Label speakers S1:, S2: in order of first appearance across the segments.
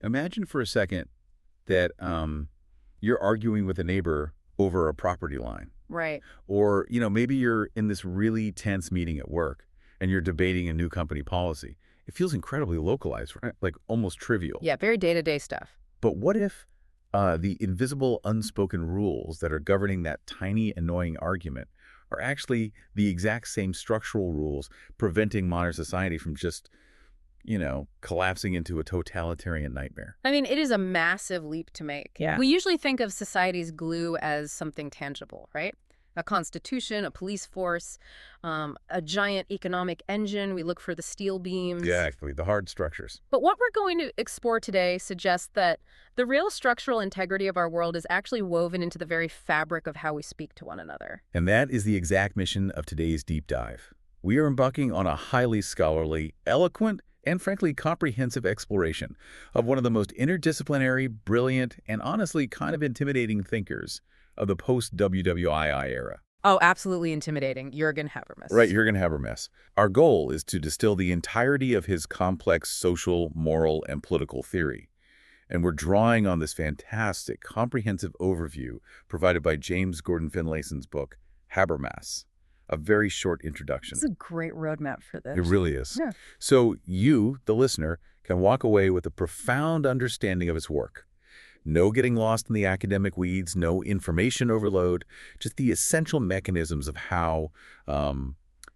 S1: Imagine for a second that you're arguing with a neighbor over a property line.
S2: Right.
S1: Or, maybe you're in this really tense meeting at work and you're debating a new company policy. It feels incredibly localized, right? Like almost trivial.
S2: Yeah, very day-to-day stuff.
S1: But what if the invisible, unspoken rules that are governing that tiny, annoying argument are actually the exact same structural rules preventing modern society from just, collapsing into a totalitarian nightmare?
S2: I mean, it is a massive leap to make.
S3: Yeah.
S2: We usually think of society's glue as something tangible, right? A constitution, a police force, a giant economic engine. We look for the steel beams.
S1: Exactly, the hard structures.
S2: But what we're going to explore today suggests that the real structural integrity of our world is actually woven into the very fabric of how we speak to one another.
S1: And that is the exact mission of today's deep dive. We are embarking on a highly scholarly, eloquent, and frankly comprehensive exploration of one of the most interdisciplinary, brilliant, and honestly kind of intimidating thinkers of the post-WWII era.
S2: Oh, absolutely intimidating. Jürgen Habermas.
S1: Right, Jürgen Habermas. Our goal is to distill the entirety of his complex social, moral, and political theory. And we're drawing on this fantastic, comprehensive overview provided by James Gordon Finlayson's book, Habermas, a very short introduction.
S2: It's a great roadmap for this.
S1: It really is.
S2: Yeah.
S1: So you, the listener, can walk away with a profound understanding of his work. No getting lost in the academic weeds, no information overload, just the essential mechanisms of how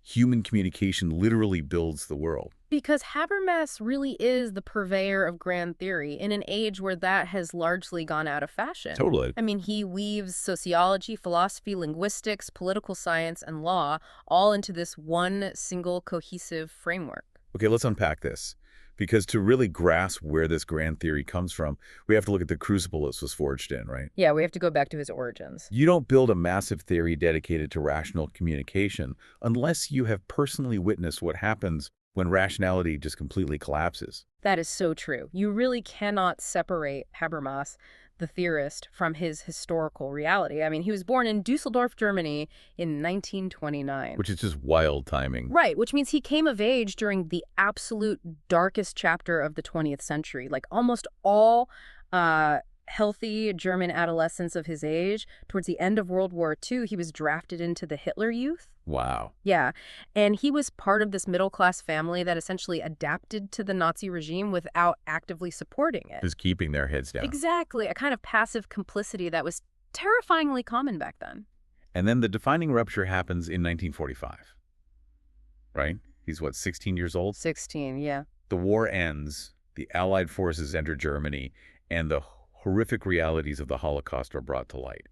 S1: human communication literally builds the world.
S2: Because Habermas really is the purveyor of grand theory in an age where that has largely gone out of fashion.
S1: Totally.
S2: I mean, he weaves sociology, philosophy, linguistics, political science, and law all into this one single cohesive framework.
S1: Okay, let's unpack this. Because to really grasp where this grand theory comes from, we have to look at the crucible this was forged in, right?
S2: Yeah, we have to go back to his origins.
S1: You don't build a massive theory dedicated to rational communication unless you have personally witnessed what happens when rationality just completely collapses.
S2: That is so true. You really cannot separate Habermas, the theorist, from his historical reality. I mean, he was born in Dusseldorf, Germany in 1929.
S1: Which is just wild timing.
S2: Right, which means he came of age during the absolute darkest chapter of the 20th century. Like almost all healthy German adolescents of his age, towards the end of World War II, he was drafted into the Hitler Youth.
S1: Wow.
S2: Yeah, and he was part of this middle-class family that essentially adapted to the Nazi regime without actively supporting it.
S1: Just keeping their heads down.
S2: Exactly, a kind of passive complicity that was terrifyingly common back then.
S1: And then the defining rupture happens in 1945, right? He's what, 16 years old?
S2: 16, yeah.
S1: The war ends, the Allied forces enter Germany, and the horrific realities of the Holocaust are brought to light.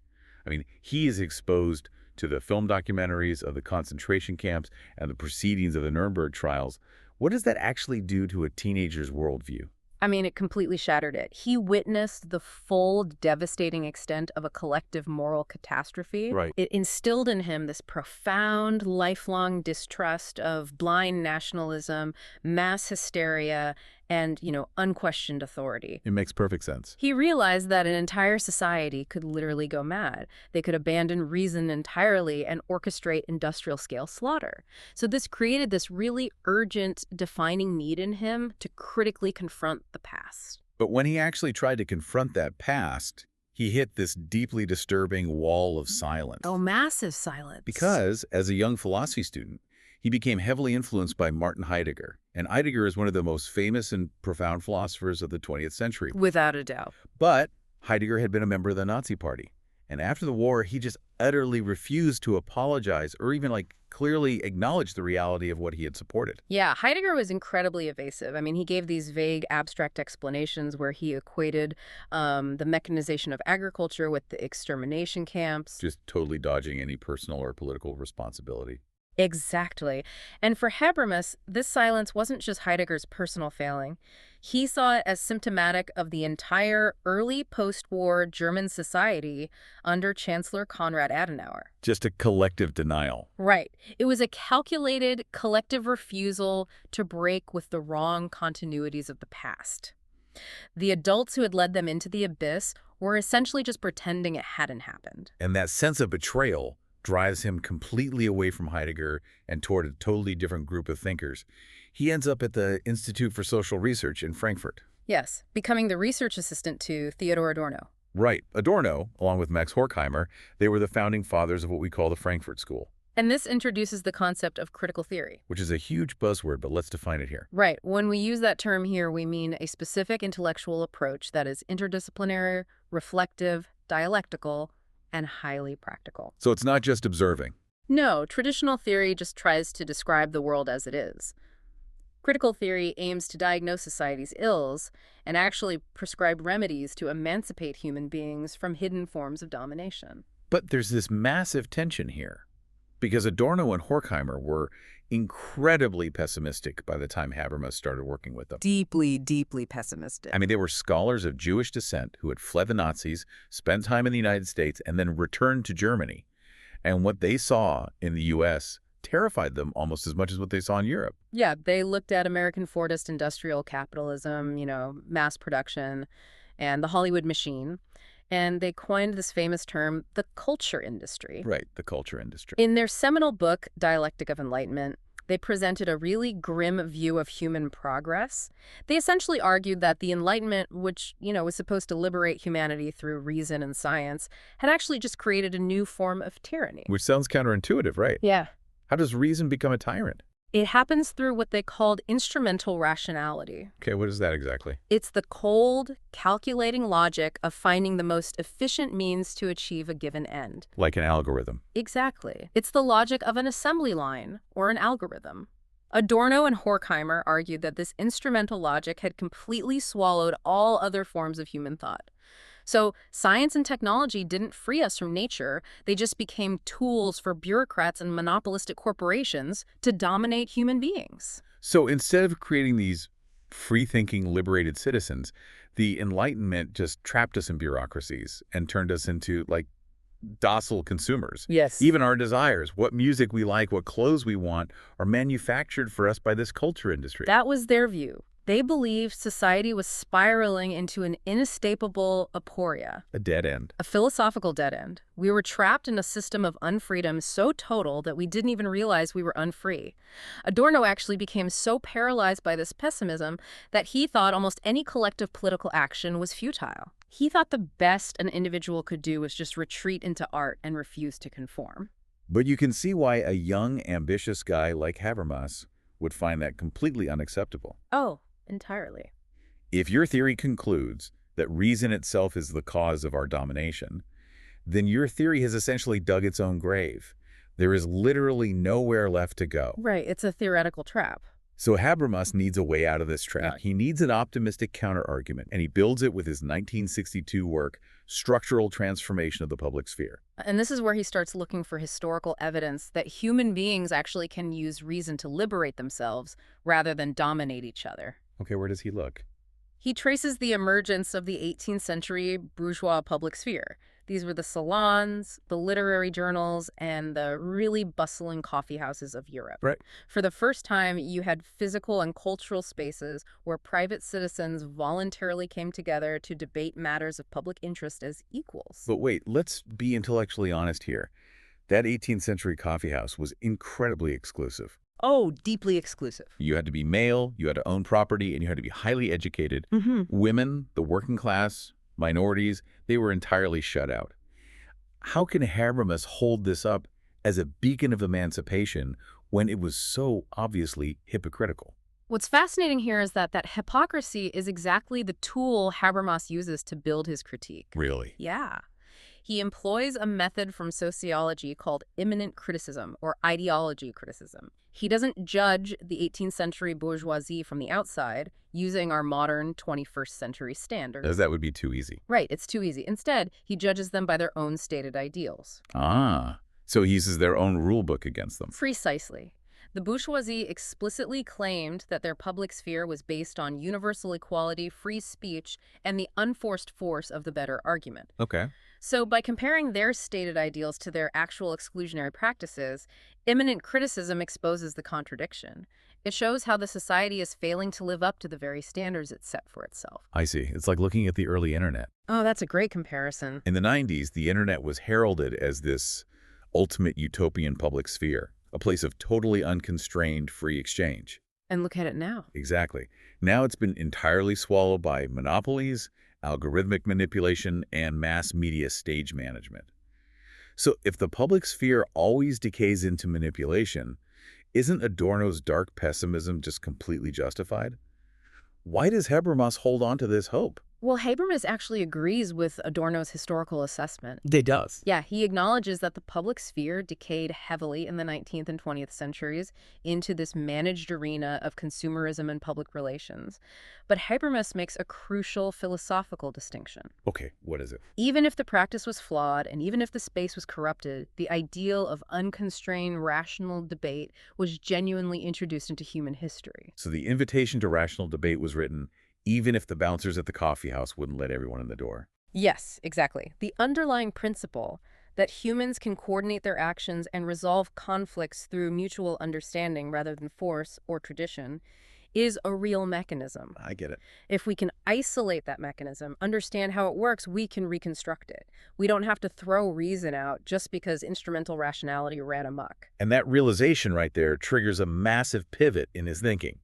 S1: I mean, he is exposed to the film documentaries of the concentration camps and the proceedings of the Nuremberg trials. What does that actually do to a teenager's worldview?
S2: I mean, it completely shattered it. He witnessed the full, devastating extent of a collective moral catastrophe.
S1: Right.
S2: It instilled in him this profound, lifelong distrust of blind nationalism, mass hysteria, and, unquestioned authority.
S1: It makes perfect sense.
S2: He realized that an entire society could literally go mad. They could abandon reason entirely and orchestrate industrial-scale slaughter. So this created this really urgent, defining need in him to critically confront the past.
S1: But when he actually tried to confront that past, he hit this deeply disturbing wall of silence.
S2: Oh, massive silence.
S1: Because, as a young philosophy student, he became heavily influenced by Martin Heidegger. And Heidegger is one of the most famous and profound philosophers of the 20th century.
S2: Without a doubt.
S1: But Heidegger had been a member of the Nazi Party. And after the war, he just utterly refused to apologize or even clearly acknowledge the reality of what he had supported.
S2: Yeah, Heidegger was incredibly evasive. I mean, he gave these vague, abstract explanations where he equated the mechanization of agriculture with the extermination camps.
S1: Just totally dodging any personal or political responsibility.
S2: Exactly. And for Habermas, this silence wasn't just Heidegger's personal failing. He saw it as symptomatic of the entire early post-war German society under Chancellor Konrad Adenauer.
S1: Just a collective denial.
S2: Right. It was a calculated, collective refusal to break with the wrong continuities of the past. The adults who had led them into the abyss were essentially just pretending it hadn't happened.
S1: And that sense of betrayal drives him completely away from Heidegger and toward a totally different group of thinkers. He ends up at the Institute for Social Research in Frankfurt.
S2: Yes, becoming the research assistant to Theodor Adorno.
S1: Right. Adorno, along with Max Horkheimer, they were the founding fathers of what we call the Frankfurt School,
S2: And this introduces the concept of critical theory.
S1: which is a huge buzzword, but let's define it here.
S2: Right. When we use that term here, we mean a specific intellectual approach that is interdisciplinary, reflective, dialectical, and highly practical.
S1: So it's not just observing.
S2: No, traditional theory just tries to describe the world as it is. Critical theory aims to diagnose society's ills and actually prescribe remedies to emancipate human beings from hidden forms of domination.
S1: But there's this massive tension here, because Adorno and Horkheimer were incredibly pessimistic by the time Habermas started working with them.
S2: Deeply, deeply pessimistic.
S1: I mean, they were scholars of Jewish descent who had fled the Nazis, spent time in the United States, and then returned to Germany. And what they saw in the U.S. terrified them almost as much as what they saw in Europe.
S2: Yeah, they looked at American Fordist industrial capitalism, mass production, and the Hollywood machine, and they coined this famous term, the culture industry.
S1: Right, the culture industry.
S2: In their seminal book, Dialectic of Enlightenment, they presented a really grim view of human progress. They essentially argued that the Enlightenment, which, was supposed to liberate humanity through reason and science, had actually just created a new form of tyranny.
S1: Which sounds counterintuitive, right?
S2: Yeah.
S1: How does reason become a tyrant?
S2: It happens through what they called instrumental rationality.
S1: Okay, what is that exactly?
S2: It's the cold, calculating logic of finding the most efficient means to achieve a given end.
S1: Like an algorithm.
S2: Exactly. It's the logic of an assembly line or an algorithm. Adorno and Horkheimer argued that this instrumental logic had completely swallowed all other forms of human thought. So science and technology didn't free us from nature. They just became tools for bureaucrats and monopolistic corporations to dominate human beings.
S1: So instead of creating these free-thinking, liberated citizens, the Enlightenment just trapped us in bureaucracies and turned us into, like, docile consumers.
S2: Yes.
S1: Even our desires, what music we like, what clothes we want, are manufactured for us by this culture industry.
S2: That was their view. They believed society was spiraling into an inescapable aporia.
S1: A dead end.
S2: A philosophical dead end. We were trapped in a system of unfreedom so total that we didn't even realize we were unfree. Adorno actually became so paralyzed by this pessimism that he thought almost any collective political action was futile. He thought the best an individual could do was just retreat into art and refuse to conform.
S1: But you can see why a young, ambitious guy like Habermas would find that completely unacceptable.
S2: Oh, entirely.
S1: If your theory concludes that reason itself is the cause of our domination, then your theory has essentially dug its own grave. There is literally nowhere left to go.
S2: Right, it's a theoretical trap.
S1: So Habermas needs a way out of this trap.
S2: Yeah.
S1: He needs an optimistic counterargument, and he builds it with his 1962 work, Structural Transformation of the Public Sphere.
S2: And this is where he starts looking for historical evidence that human beings actually can use reason to liberate themselves rather than dominate each other.
S1: Okay, where does he look?
S2: He traces the emergence of the 18th century bourgeois public sphere. These were the salons, the literary journals, and the really bustling coffee houses of Europe.
S1: Right.
S2: For the first time, you had physical and cultural spaces where private citizens voluntarily came together to debate matters of public interest as equals.
S1: But wait, let's be intellectually honest here. That 18th century coffee house was incredibly exclusive.
S2: Oh, deeply exclusive.
S1: You had to be male, you had to own property, and you had to be highly educated.
S2: Mm-hmm.
S1: Women, the working class, minorities, they were entirely shut out. How can Habermas hold this up as a beacon of emancipation when it was so obviously hypocritical?
S2: What's fascinating here is that hypocrisy is exactly the tool Habermas uses to build his critique.
S1: Really?
S2: Yeah. He employs a method from sociology called immanent criticism, or ideology criticism. He doesn't judge the 18th century bourgeoisie from the outside using our modern 21st century standards.
S1: As that would be too easy.
S2: Right, it's too easy. Instead, he judges them by their own stated ideals.
S1: Ah, so he uses their own rule book against them.
S2: Precisely. The bourgeoisie explicitly claimed that their public sphere was based on universal equality, free speech, and the unforced force of the better argument.
S1: Okay.
S2: So by comparing their stated ideals to their actual exclusionary practices, immanent criticism exposes the contradiction. It shows how the society is failing to live up to the very standards it set for itself.
S1: I see. It's like looking at the early internet.
S2: Oh, that's a great comparison.
S1: In the 90s, the internet was heralded as this ultimate utopian public sphere, a place of totally unconstrained free exchange.
S2: And look at it now.
S1: Exactly. Now it's been entirely swallowed by monopolies, algorithmic manipulation, and mass media stage management. So if the public sphere always decays into manipulation, isn't Adorno's dark pessimism just completely justified? Why does Habermas hold on to this hope?
S2: Well, Habermas actually agrees with Adorno's historical assessment.
S3: They does.
S2: Yeah, he acknowledges that the public sphere decayed heavily in the 19th and 20th centuries into this managed arena of consumerism and public relations. But Habermas makes a crucial philosophical distinction.
S1: Okay, what is it?
S2: Even if the practice was flawed and even if the space was corrupted, the ideal of unconstrained rational debate was genuinely introduced into human history.
S1: So the invitation to rational debate was written even if the bouncers at the coffee house wouldn't let everyone in the door.
S2: Yes, exactly. The underlying principle that humans can coordinate their actions and resolve conflicts through mutual understanding rather than force or tradition is a real mechanism.
S1: I get it.
S2: If we can isolate that mechanism, understand how it works, we can reconstruct it. We don't have to throw reason out just because instrumental rationality ran amok.
S1: And that realization right there triggers a massive pivot in his thinking.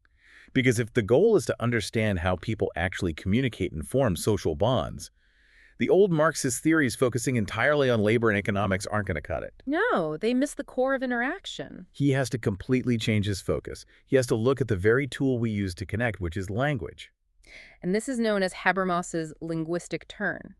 S1: Because if the goal is to understand how people actually communicate and form social bonds, the old Marxist theories focusing entirely on labor and economics aren't going to cut it.
S2: No, they miss the core of interaction.
S1: He has to completely change his focus. He has to look at the very tool we use to connect, which is language.
S2: And this is known as Habermas's linguistic turn.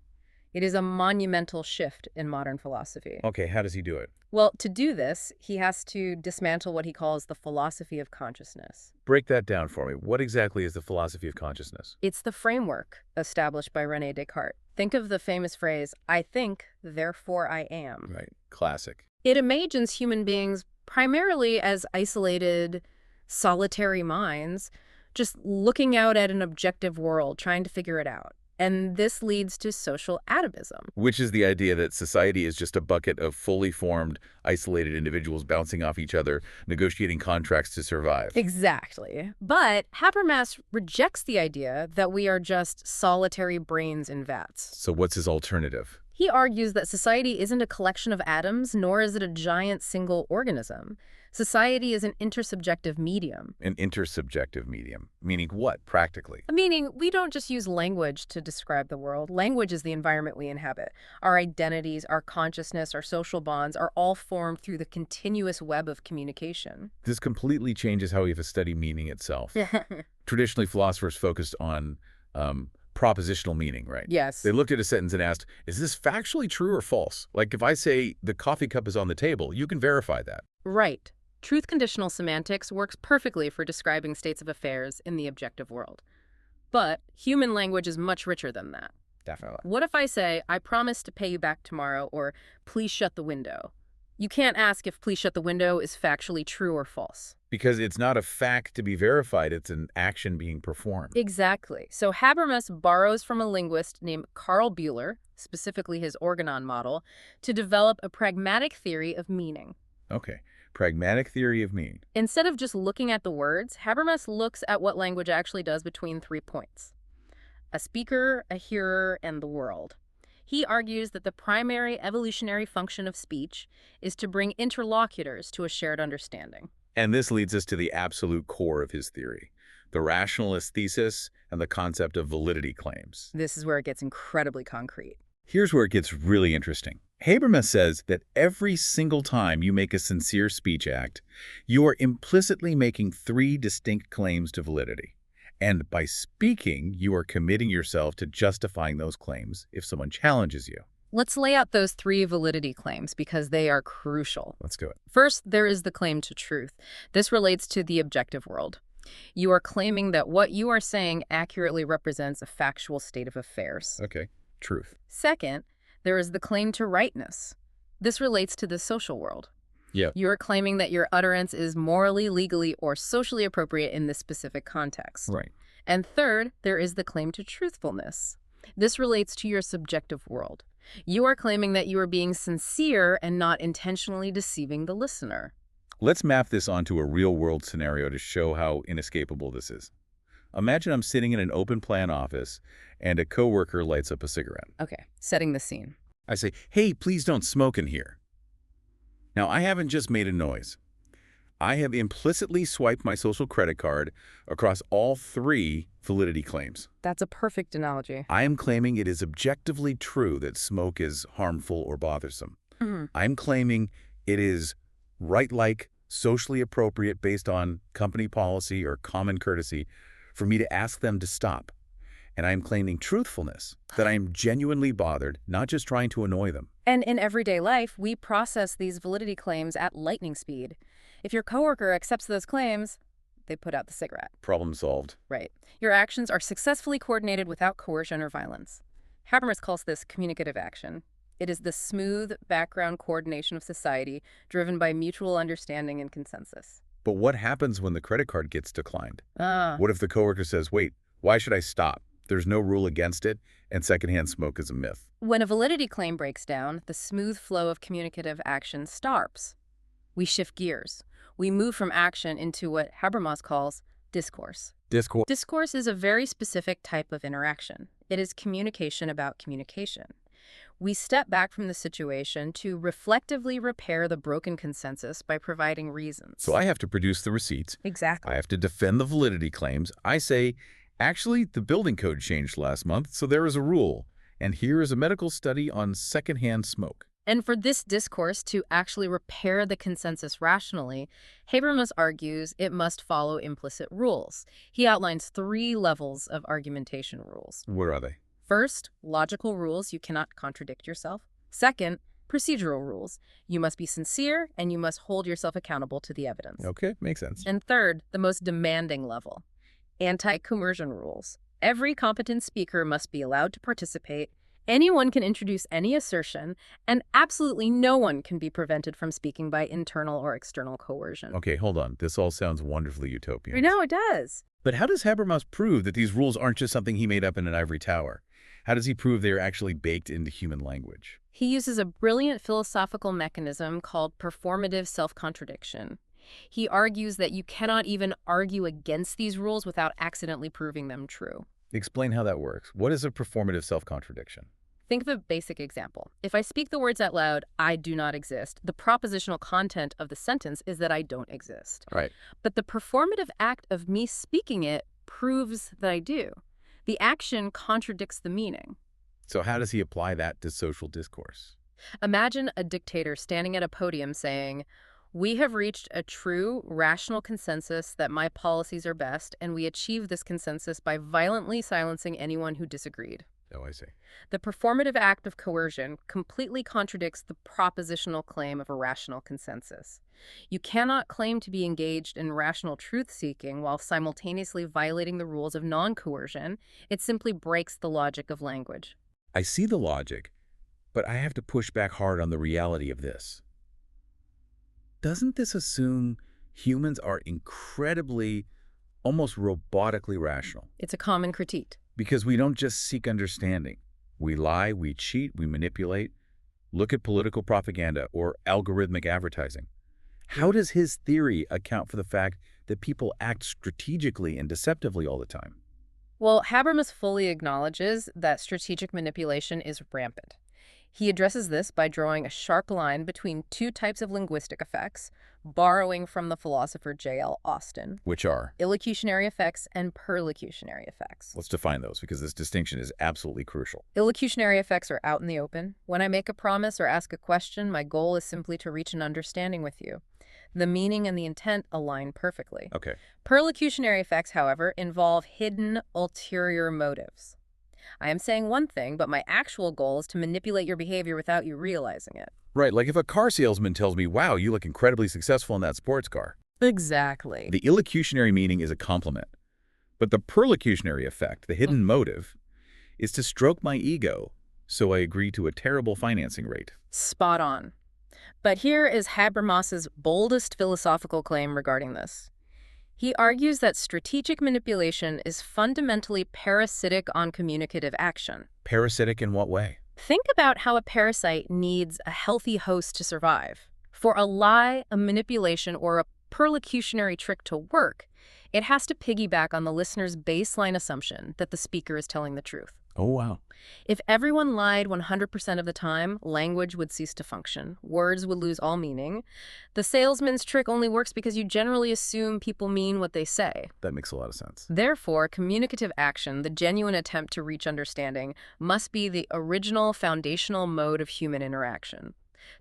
S2: It is a monumental shift in modern philosophy.
S1: Okay, how does he do it?
S2: Well, to do this, he has to dismantle what he calls the philosophy of consciousness.
S1: Break that down for me. What exactly is the philosophy of consciousness?
S2: It's the framework established by René Descartes. Think of the famous phrase, I think, therefore I am.
S1: Right, classic.
S2: It imagines human beings primarily as isolated, solitary minds, just looking out at an objective world, trying to figure it out. And this leads to social atavism.
S1: Which is the idea that society is just a bucket of fully formed, isolated individuals bouncing off each other, negotiating contracts to survive.
S2: Exactly. But Habermas rejects the idea that we are just solitary brains in vats.
S1: So what's his alternative?
S2: He argues that society isn't a collection of atoms, nor is it a giant single organism. Society is an intersubjective medium.
S1: An intersubjective medium. Meaning what, practically?
S2: Meaning, we don't just use language to describe the world. Language is the environment we inhabit. Our identities, our consciousness, our social bonds are all formed through the continuous web of communication.
S1: This completely changes how we have to study meaning itself. Traditionally, philosophers focused on propositional meaning, right?
S2: Yes.
S1: They looked at a sentence and asked, is this factually true or false? Like if I say the coffee cup is on the table, you can verify that.
S2: Right. Truth-conditional semantics works perfectly for describing states of affairs in the objective world. But human language is much richer than that.
S3: Definitely.
S2: What if I say, I promise to pay you back tomorrow, or please shut the window? You can't ask if please shut the window is factually true or false.
S1: Because it's not a fact to be verified, it's an action being performed.
S2: Exactly. So Habermas borrows from a linguist named Carl Buehler, specifically his organon model, to develop a pragmatic theory of meaning.
S1: Okay. Pragmatic theory of meaning.
S2: Instead of just looking at the words, Habermas looks at what language actually does between 3 points: a speaker, a hearer, and the world. He argues that the primary evolutionary function of speech is to bring interlocutors to a shared understanding.
S1: And this leads us to the absolute core of his theory, the rationalist thesis and the concept of validity claims.
S2: This is where it gets incredibly concrete.
S1: Here's where it gets really interesting. Habermas says that every single time you make a sincere speech act, you are implicitly making 3 distinct claims to validity. And by speaking, you are committing yourself to justifying those claims if someone challenges you.
S2: Let's lay out those 3 validity claims because they are crucial.
S1: Let's do it.
S2: First, there is the claim to truth. This relates to the objective world. You are claiming that what you are saying accurately represents a factual state of affairs.
S1: Okay. Truth.
S2: Second, there is the claim to rightness. This relates to the social world.
S1: Yeah.
S2: You are claiming that your utterance is morally, legally, or socially appropriate in this specific context.
S1: Right.
S2: And third, there is the claim to truthfulness. This relates to your subjective world. You are claiming that you are being sincere and not intentionally deceiving the listener.
S1: Let's map this onto a real-world scenario to show how inescapable this is. Imagine I'm sitting in an open-plan office and a coworker lights up a cigarette.
S2: Okay, setting the scene.
S1: I say, hey, please don't smoke in here. Now, I haven't just made a noise. I have implicitly swiped my social credit card across all three validity claims.
S2: That's a perfect analogy.
S1: I am claiming it is objectively true that smoke is harmful or bothersome.
S2: Mhm.
S1: I'm claiming it is right-like, socially appropriate based on company policy or common courtesy for me to ask them to stop. And I'm claiming truthfulness, that I am genuinely bothered, not just trying to annoy them.
S2: And in everyday life, we process these validity claims at lightning speed. If your coworker accepts those claims, they put out the cigarette.
S1: Problem solved.
S2: Right. Your actions are successfully coordinated without coercion or violence. Habermas calls this communicative action. It is the smooth background coordination of society driven by mutual understanding and consensus.
S1: But what happens when the credit card gets declined?
S2: Ah.
S1: What if the coworker says, wait, why should I stop? There's no rule against it, and secondhand smoke is a myth.
S2: When a validity claim breaks down, the smooth flow of communicative action stops. We shift gears. We move from action into what Habermas calls discourse.
S1: Discourse.
S2: Discourse is a very specific type of interaction. It is communication about communication. We step back from the situation to reflectively repair the broken consensus by providing reasons.
S1: So I have to produce the receipts.
S2: Exactly.
S1: I have to defend the validity claims. I say, actually, the building code changed last month, so there is a rule. And here is a medical study on secondhand smoke.
S2: And for this discourse to actually repair the consensus rationally, Habermas argues it must follow implicit rules. He outlines 3 levels of argumentation rules.
S1: What are they?
S2: First, logical rules. You cannot contradict yourself. Second, procedural rules. You must be sincere and you must hold yourself accountable to the evidence.
S1: Okay, makes sense.
S2: And third, the most demanding level, anti-coercion rules. Every competent speaker must be allowed to participate. Anyone can introduce any assertion, and absolutely no one can be prevented from speaking by internal or external coercion.
S1: Okay, hold on. This all sounds wonderfully utopian.
S2: I know, it does.
S1: But how does Habermas prove that these rules aren't just something he made up in an ivory tower? How does he prove they are actually baked into human language?
S2: He uses a brilliant philosophical mechanism called performative self-contradiction. He argues that you cannot even argue against these rules without accidentally proving them true.
S1: Explain how that works. What is a performative self-contradiction?
S2: Think of a basic example. If I speak the words out loud, I do not exist, the propositional content of the sentence is that I don't exist.
S1: Right.
S2: But the performative act of me speaking it proves that I do. The action contradicts the meaning.
S1: So how does he apply that to social discourse?
S2: Imagine a dictator standing at a podium saying, "We have reached a true, rational consensus that my policies are best, and we achieved this consensus by violently silencing anyone who disagreed."
S1: Oh, I see.
S2: The performative act of coercion completely contradicts the propositional claim of a rational consensus. You cannot claim to be engaged in rational truth-seeking while simultaneously violating the rules of non-coercion. It simply breaks the logic of language.
S1: I see the logic, but I have to push back hard on the reality of this. Doesn't this assume humans are incredibly, almost robotically rational?
S2: It's a common critique.
S1: Because we don't just seek understanding. We lie, we cheat, we manipulate. Look at political propaganda or algorithmic advertising. How does his theory account for the fact that people act strategically and deceptively all the time?
S2: Well, Habermas fully acknowledges that strategic manipulation is rampant. He addresses this by drawing a sharp line between 2 types of linguistic effects, borrowing from the philosopher J.L. Austin:
S1: Which are?
S2: illocutionary effects and perlocutionary effects.
S1: Let's define those, because this distinction is absolutely crucial.
S2: Illocutionary effects are out in the open. When I make a promise or ask a question, my goal is simply to reach an understanding with you. The meaning and the intent align perfectly.
S1: Okay.
S2: Perlocutionary effects, however, involve hidden, ulterior motives. I am saying one thing, but my actual goal is to manipulate your behavior without you realizing it.
S1: Right, like if a car salesman tells me, wow, you look incredibly successful in that sports car.
S2: Exactly.
S1: The illocutionary meaning is a compliment. But the perlocutionary effect, the hidden motive, is to stroke my ego, so I agree to a terrible financing rate.
S2: Spot on. But here is Habermas's boldest philosophical claim regarding this. He argues that strategic manipulation is fundamentally parasitic on communicative action.
S1: Parasitic in what way?
S2: Think about how a parasite needs a healthy host to survive. For a lie, a manipulation, or a perlocutionary trick to work, it has to piggyback on the listener's baseline assumption that the speaker is telling the truth.
S1: Oh, wow.
S2: If everyone lied 100% of the time, language would cease to function. Words would lose all meaning. The salesman's trick only works because you generally assume people mean what they say.
S1: That makes a lot of sense.
S2: Therefore, communicative action, the genuine attempt to reach understanding, must be the original foundational mode of human interaction.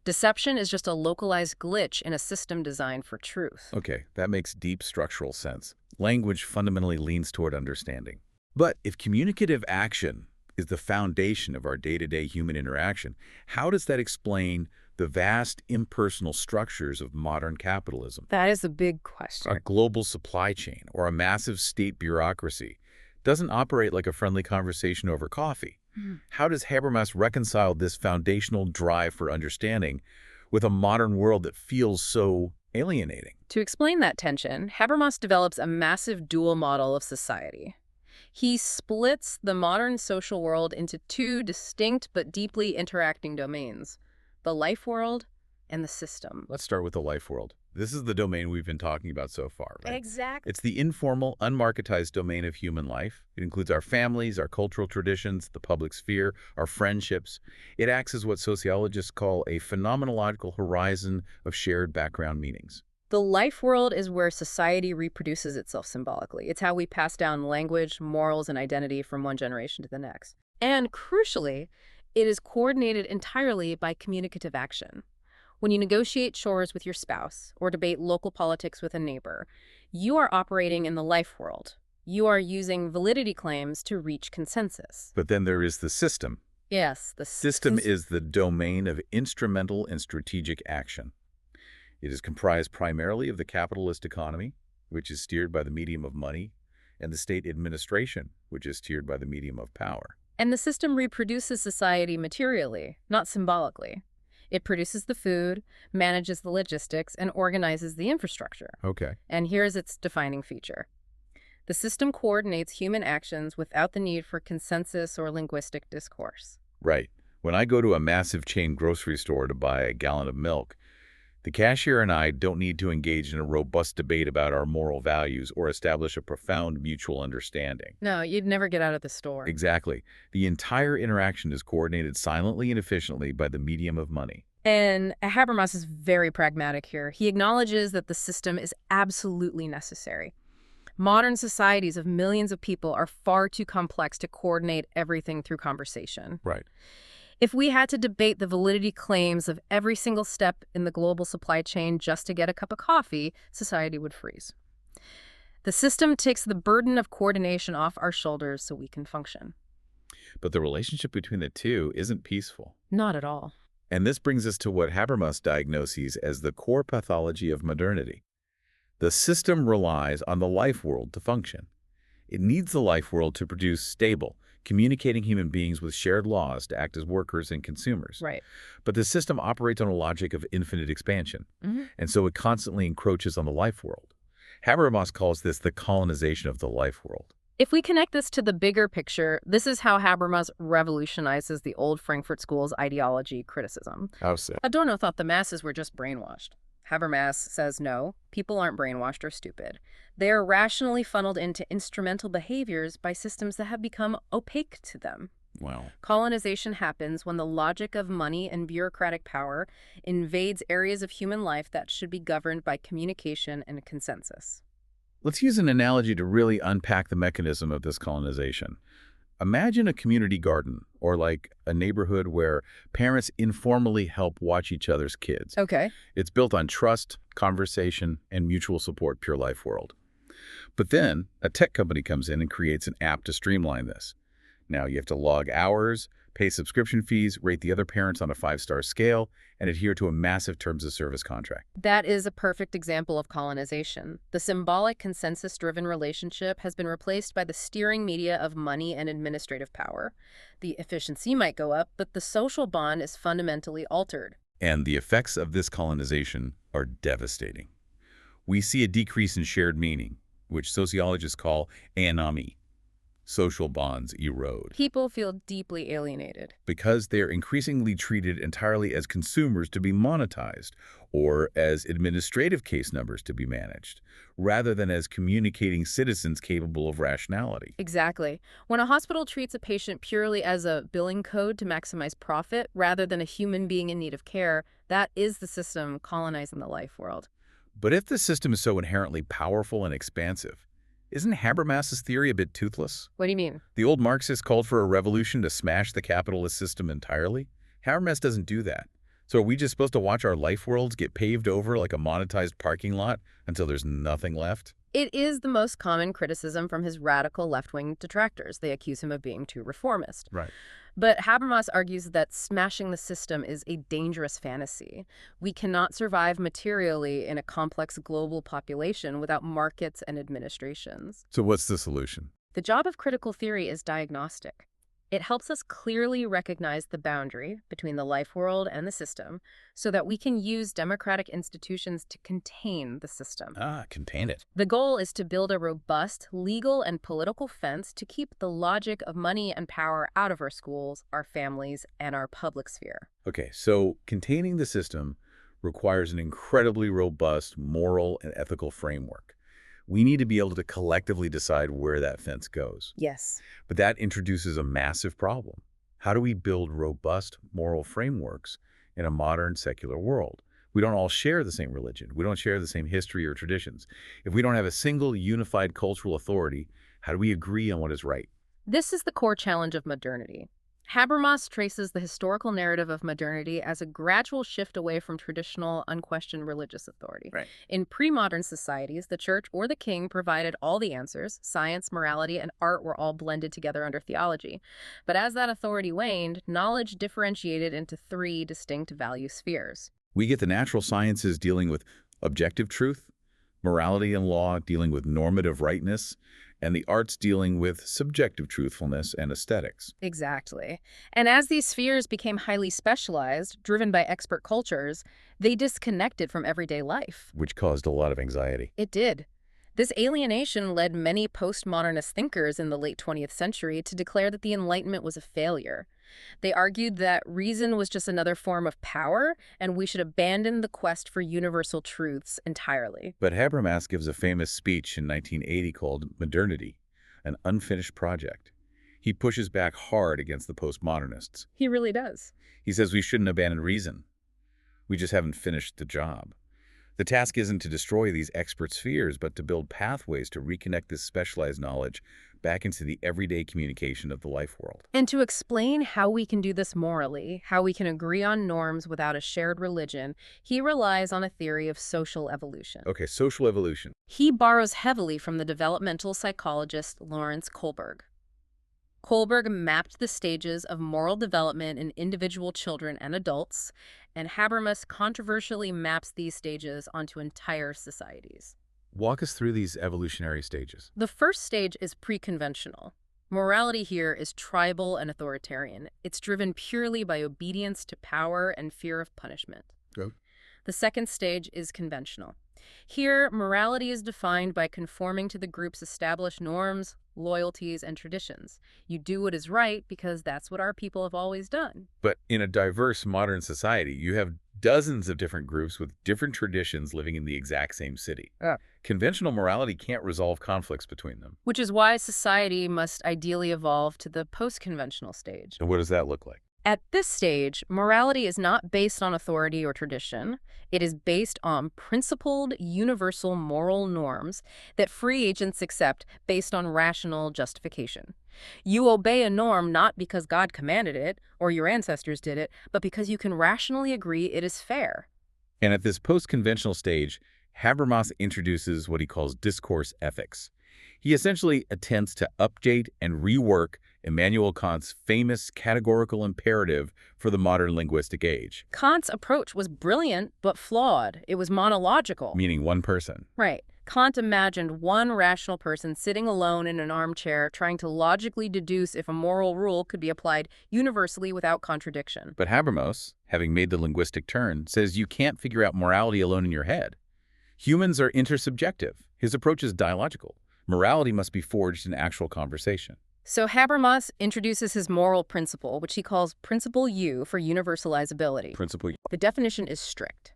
S2: Deception is just a localized glitch in a system designed for truth.
S1: Okay, that makes deep structural sense. Language fundamentally leans toward understanding. But if communicative action is the foundation of our day-to-day human interaction, how does that explain the vast impersonal structures of modern capitalism?
S2: That is a big
S1: A
S2: question.
S1: global supply chain or a massive state bureaucracy doesn't operate like a friendly conversation over coffee. How does Habermas reconcile this foundational drive for understanding with a modern world that feels so alienating?
S2: To explain that tension, Habermas develops a massive dual model of society. He splits the modern social world into two distinct but deeply interacting domains, the life world and the system.
S1: Let's start with the life world. This is the domain we've been talking about so far, right?
S2: Exactly.
S1: It's the informal, unmarketized domain of human life. It includes our families, our cultural traditions, the public sphere, our friendships. It acts as what sociologists call a phenomenological horizon of shared background meanings.
S2: The life world is where society reproduces itself symbolically. It's how we pass down language, morals, and identity from one generation to the next. And crucially, it is coordinated entirely by communicative action. When you negotiate chores with your spouse or debate local politics with a neighbor, you are operating in the life world. You are using validity claims to reach consensus.
S1: But then there is the system.
S2: Yes, the
S1: System is the domain of instrumental and strategic action. It is comprised primarily of the capitalist economy, which is steered by the medium of money, and the state administration, which is steered by the medium of power.
S2: And the system reproduces society materially, not symbolically. It produces the food, manages the logistics, and organizes the infrastructure.
S1: Okay.
S2: And here's its defining feature. The system coordinates human actions without the need for consensus or linguistic discourse.
S1: Right. When I go to a massive chain grocery store to buy a gallon of milk, the cashier and I don't need to engage in a robust debate about our moral values or establish a profound mutual understanding.
S2: No, you'd never get out of the store.
S1: Exactly. The entire interaction is coordinated silently and efficiently by the medium of money.
S2: And Habermas is very pragmatic here. He acknowledges that the system is absolutely necessary. Modern societies of millions of people are far too complex to coordinate everything through conversation.
S1: Right.
S2: If we had to debate the validity claims of every single step in the global supply chain just to get a cup of coffee, society would freeze. The system takes the burden of coordination off our shoulders so we can function.
S1: But the relationship between the two isn't peaceful.
S2: Not at all.
S1: And this brings us to what Habermas diagnoses as the core pathology of modernity. The system relies on the life world to function. It needs the life world to produce stable, communicating human beings with shared laws to act as workers and consumers.
S2: Right.
S1: But the system operates on a logic of infinite expansion, and so it constantly encroaches on the life world. Habermas calls this the colonization of the life world.
S2: If we connect this to the bigger picture, this is how Habermas revolutionizes the old Frankfurt School's ideology criticism.
S1: How so?
S2: Adorno thought the masses were just brainwashed. Habermas says no, people aren't brainwashed or stupid. They are rationally funneled into instrumental behaviors by systems that have become opaque to them.
S1: Wow.
S2: Colonization happens when the logic of money and bureaucratic power invades areas of human life that should be governed by communication and consensus.
S1: Let's use an analogy to really unpack the mechanism of this colonization. Imagine a community garden, or like a neighborhood where parents informally help watch each other's kids.
S2: Okay.
S1: It's built on trust, conversation, and mutual support, pure life world. But then a tech company comes in and creates an app to streamline this. Now you have to log hours, pay subscription fees, rate the other parents on a 5-star scale, and adhere to a massive terms of service contract.
S2: That is a perfect example of colonization. The symbolic, consensus-driven relationship has been replaced by the steering media of money and administrative power. The efficiency might go up, but the social bond is fundamentally altered.
S1: And the effects of this colonization are devastating. We see a decrease in shared meaning, which sociologists call anomie. social bonds erode
S2: People feel deeply alienated.
S1: because they're increasingly treated entirely as consumers to be monetized or as administrative case numbers to be managed, rather than as communicating citizens capable of rationality.
S2: Exactly. When a hospital treats a patient purely as a billing code to maximize profit rather than a human being in need of care, that is the system colonizing the life world.
S1: But if the system is so inherently powerful and expansive, isn't Habermas's theory a bit toothless?
S2: What do you mean?
S1: The old Marxists called for a revolution to smash the capitalist system entirely. Habermas doesn't do that. So are we just supposed to watch our life worlds get paved over like a monetized parking lot until there's nothing left?
S2: It is the most common criticism from his radical left-wing detractors. They accuse him of being too reformist.
S1: Right.
S2: But Habermas argues that smashing the system is a dangerous fantasy. We cannot survive materially in a complex global population without markets and administrations.
S1: So what's the solution?
S2: The job of critical theory is diagnostic. It helps us clearly recognize the boundary between the life world and the system so that we can use democratic institutions to contain the system.
S1: Contain it.
S2: The goal is to build a robust legal and political fence to keep the logic of money and power out of our schools, our families, and our public sphere.
S1: Okay, so containing the system requires an incredibly robust moral and ethical framework. We need to be able to collectively decide where that fence goes.
S2: Yes.
S1: But that introduces a massive problem. How do we build robust moral frameworks in a modern secular world? We don't all share the same religion. We don't share the same history or traditions. If we don't have a single unified cultural authority, how do we agree on what is right?
S2: This is the core challenge of modernity. Habermas traces the historical narrative of modernity as a gradual shift away from traditional, unquestioned religious authority.
S1: Right.
S2: In pre-modern societies, the church or the king provided all the answers. Science, morality, and art were all blended together under theology. But as that authority waned, knowledge differentiated into three distinct value spheres.
S1: We get the natural sciences dealing with objective truth, morality and law dealing with normative rightness, and the arts dealing with subjective truthfulness and aesthetics.
S2: Exactly. And as these spheres became highly specialized, driven by expert cultures, they disconnected from everyday life.
S1: Which caused a lot of anxiety.
S2: It did. This alienation led many postmodernist thinkers in the late 20th century to declare that the Enlightenment was a failure. They argued that reason was just another form of power, and we should abandon the quest for universal truths entirely.
S1: But Habermas gives a famous speech in 1980 called Modernity, an unfinished project. He pushes back hard against the postmodernists.
S2: He really does.
S1: He says we shouldn't abandon reason. We just haven't finished the job. The task isn't to destroy these expert spheres, but to build pathways to reconnect this specialized knowledge back into the everyday communication of the life world.
S2: And to explain how we can do this morally, how we can agree on norms without a shared religion, he relies on a theory of social evolution.
S1: Okay, social evolution.
S2: He borrows heavily from the developmental psychologist Lawrence Kohlberg. Kohlberg mapped the stages of moral development in individual children and adults, and Habermas controversially maps these stages onto entire societies.
S1: Walk us through these evolutionary stages.
S2: The first stage is pre-conventional. Morality here is tribal and authoritarian. It's driven purely by obedience to power and fear of punishment.
S1: Good.
S2: The second stage is conventional. Here, morality is defined by conforming to the group's established norms, loyalties, and traditions. You do what is right because that's what our people have always done.
S1: But in a diverse modern society, you have dozens of different groups with different traditions living in the exact same city. Conventional morality can't resolve conflicts between them.
S2: Which is why society must ideally evolve to the post-conventional stage.
S1: And what does that look like?
S2: At this stage, morality is not based on authority or tradition. It is based on principled, universal moral norms that free agents accept based on rational justification. You obey a norm not because God commanded it or your ancestors did it, but because you can rationally agree it is fair.
S1: And at this post-conventional stage, Habermas introduces what he calls discourse ethics. He essentially attempts to update and rework Immanuel Kant's famous categorical imperative for the modern linguistic age.
S2: Kant's approach was brilliant, but flawed. It was monological.
S1: Meaning one person.
S2: Right. Kant imagined one rational person sitting alone in an armchair trying to logically deduce if a moral rule could be applied universally without contradiction.
S1: But Habermas, having made the linguistic turn, says you can't figure out morality alone in your head. Humans are intersubjective. His approach is dialogical. Morality must be forged in actual conversation.
S2: So Habermas introduces his moral principle, which he calls Principle U for universalizability.
S1: Principle.
S2: The definition is strict.